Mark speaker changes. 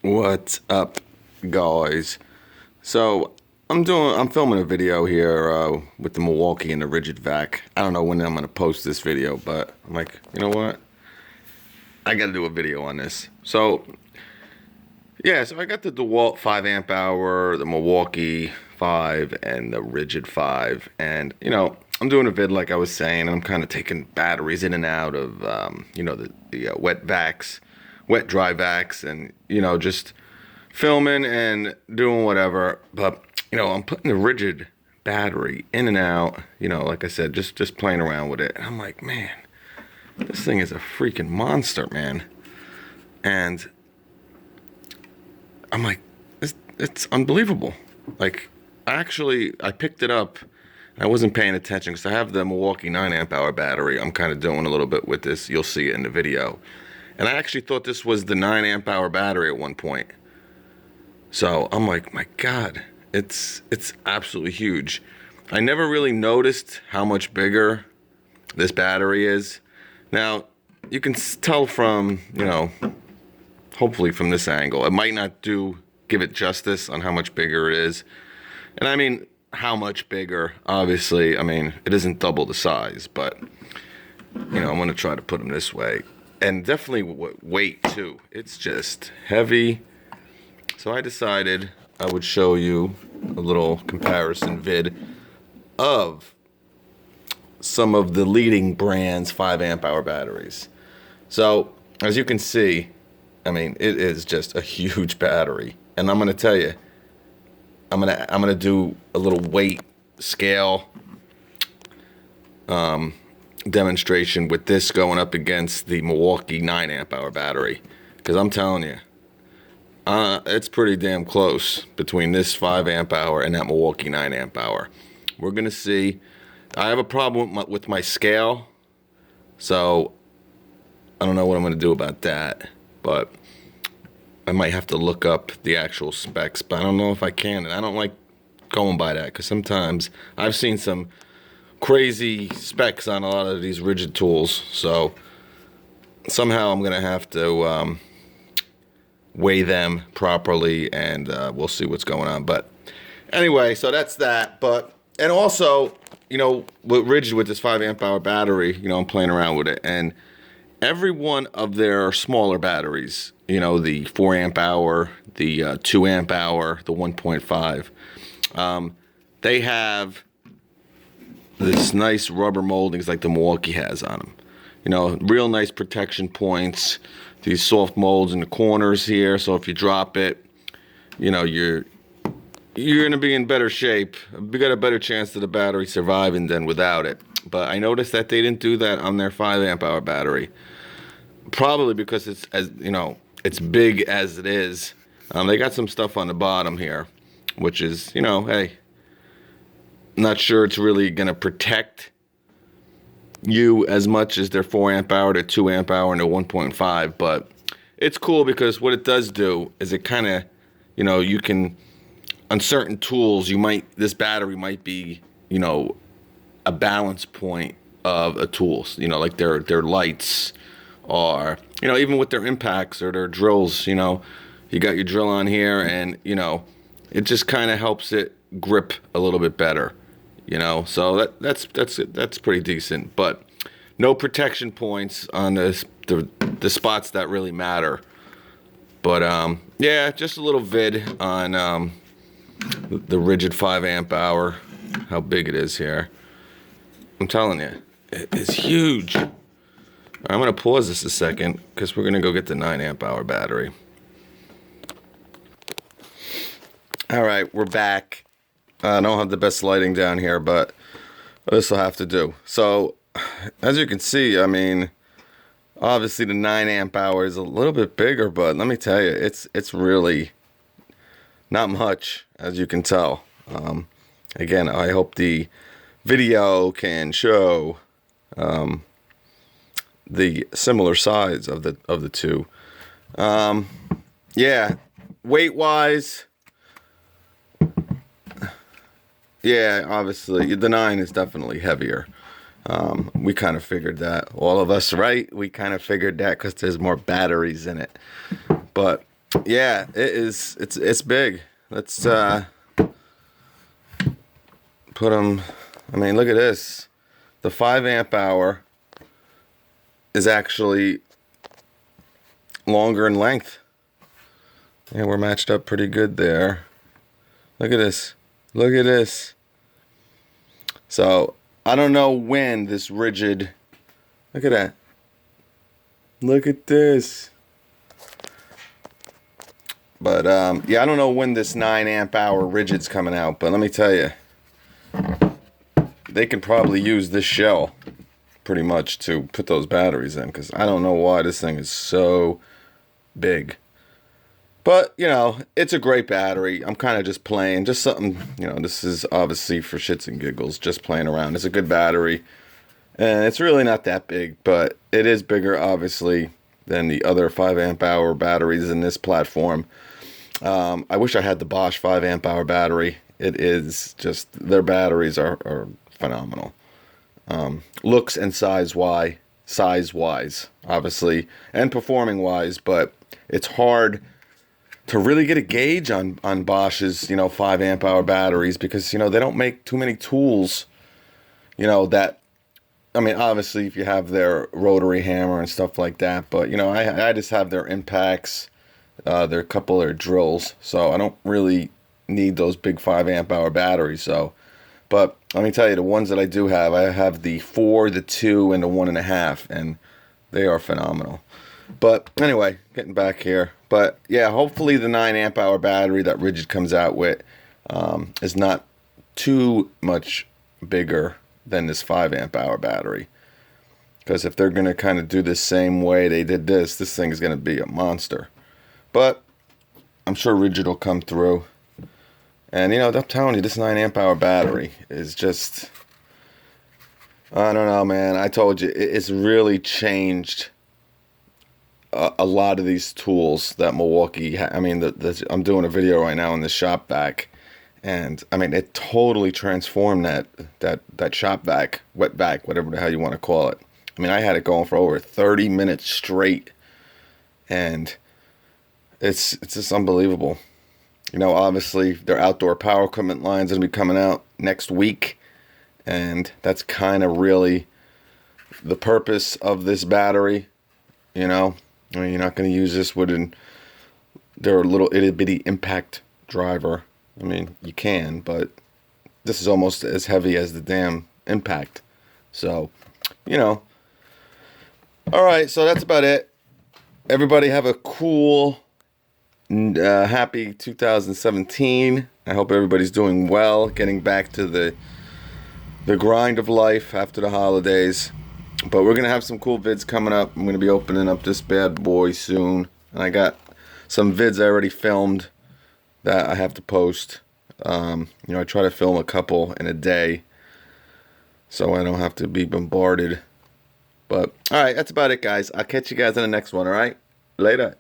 Speaker 1: What's up, guys? So I'm filming a video here with the Milwaukee and the Ridgid vac. I don't know when I'm gonna post this video, but I'm like, you know what? I gotta do a video on this. So yeah, so I got the Dewalt 5 amp hour, the Milwaukee 5, and the Ridgid 5, and I'm doing a vid like I was saying, and I'm kind of taking batteries in and out of the wet vacs, wet dry vacs, and just filming and doing whatever. But I'm putting the Ridgid battery in and out, like I said, just playing around with it, and I'm like, man, this thing is a freaking monster, man. And I'm like, it's unbelievable. Like, I picked it up. I wasn't paying attention because I have the Milwaukee 9 amp hour battery. I'm kind of doing a little bit with this. You'll see it in the video. And I actually thought this was the 9 amp hour battery at one point. So I'm like, my God, it's absolutely huge. I never really noticed how much bigger this battery is. Now, you can tell from, hopefully from this angle. It might not give it justice on how much bigger it is. And I mean, how much bigger? Obviously, I mean, it isn't double the size, but, I'm going to try to put them this way. And definitely weight, too. It's just heavy. So I decided I would show you a little comparison vid of some of the leading brands' 5 amp hour batteries. So, as you can see, I mean, it is just a huge battery, and I'm gonna tell you, I'm gonna do a little weight scale demonstration with this going up against the Milwaukee 9 amp hour battery, because I'm telling you, it's pretty damn close between this 5 amp hour and that Milwaukee 9 amp hour. We're gonna see. I have a problem with my scale, so I don't know what I'm gonna do about that. But I might have to look up the actual specs, but I don't know if I can, and I don't like going by that because sometimes I've seen some crazy specs on a lot of these Ridgid tools, so somehow I'm gonna have to weigh them properly, and we'll see what's going on. But anyway, so that's that. And also, with Ridgid, with this 5 amp hour battery, I'm playing around with it, and every one of their smaller batteries, the 4 amp hour, the 2 amp hour, the 1.5, they have this nice rubber moldings like the Milwaukee has on them. Real nice protection points, these soft molds in the corners here, so if you drop it, you're going to be in better shape. You got a better chance of the battery surviving than without it. But I noticed that they didn't do that on their 5 amp hour battery. Probably because it's big as it is. They got some stuff on the bottom here, which is, hey, not sure it's really going to protect you as much as their 4 amp hour, their 2 amp hour, and their 1.5. But it's cool because what it does do is it kind of, you can, on certain tools, this battery might be, a balance point of a tool, like their lights, or even with their impacts or their drills. You got your drill on here, and it just kind of helps it grip a little bit better. So that's pretty decent, but no protection points on the spots that really matter. But yeah, just a little vid on the Ridgid 5 amp hour, how big it is here. I'm telling you, it is huge. I'm going to pause this a second because we're going to go get the 9 amp hour battery. All right, we're back. I don't have the best lighting down here, but this will have to do. So, as you can see, I mean, obviously the 9 amp hour is a little bit bigger, but let me tell you, it's really not much, as you can tell. Again, I hope the video can show the similar size of the two. Yeah, weight wise, yeah, obviously the 9 is definitely heavier. We kind of figured that, all of us, right? We kind of figured that because there's more batteries in it. But Yeah, it is. It's big. Let's put them. I mean, look at this. The 5 amp hour is actually longer in length. Yeah, we're matched up pretty good there. Look at this. Look at this. So I don't know when this Ridgid. Look at that. Look at this. But yeah, I don't know when this 9 amp hour Ridgid's coming out, but let me tell you, they can probably use this shell pretty much to put those batteries in, because I don't know why this thing is so big. But, you know, it's a great battery. I'm kind of just playing, just something, you know, this is obviously for shits and giggles, just playing around. It's a good battery, and it's really not that big, but it is bigger, obviously, than the other 5 amp hour batteries in this platform. I wish I had the Bosch 5 amp hour battery. It is just, their batteries are phenomenal. Looks and size-wise, obviously, and performing-wise, but it's hard to really get a gauge on Bosch's, you know, 5 amp hour batteries, because, you know, they don't make too many tools, you know, that, I mean, obviously, if you have their rotary hammer and stuff like that, but, you know, I just have their impacts, their couple of their drills, so I don't really need those big 5 amp hour batteries. So, but let me tell you, the ones that I do have, I have the 4, the 2, and the 1.5, and they are phenomenal. But anyway, getting back here. But yeah, hopefully the 9 amp hour battery that Ridgid comes out with is not too much bigger than this 5 amp hour battery. Because if they're going to kind of do the same way they did this thing is going to be a monster. But I'm sure Ridgid will come through. And, you know, I'm telling you, this 9 amp hour battery is just, I don't know, man. I told you, it's really changed a lot of these tools that Milwaukee, I mean, I'm doing a video right now in the shop vac, and I mean, it totally transformed that shop vac, wet vac, whatever the hell you want to call it. I mean, I had it going for over 30 minutes straight, and it's just unbelievable. You know, obviously, their outdoor power equipment line's going to be coming out next week, and that's kind of really the purpose of this battery, you know. I mean, you're not going to use this with their little itty-bitty impact driver. I mean, you can, but this is almost as heavy as the damn impact. So, you know. All right, so that's about it. Everybody have a cool, happy 2017. I hope everybody's doing well, getting back to the grind of life after the holidays. But we're going to have some cool vids coming up. I'm going to be opening up this bad boy soon. And I got some vids I already filmed that I have to post. You know, I try to film a couple in a day so I don't have to be bombarded. But, all right, that's about it, guys. I'll catch you guys in the next one, all right? Later.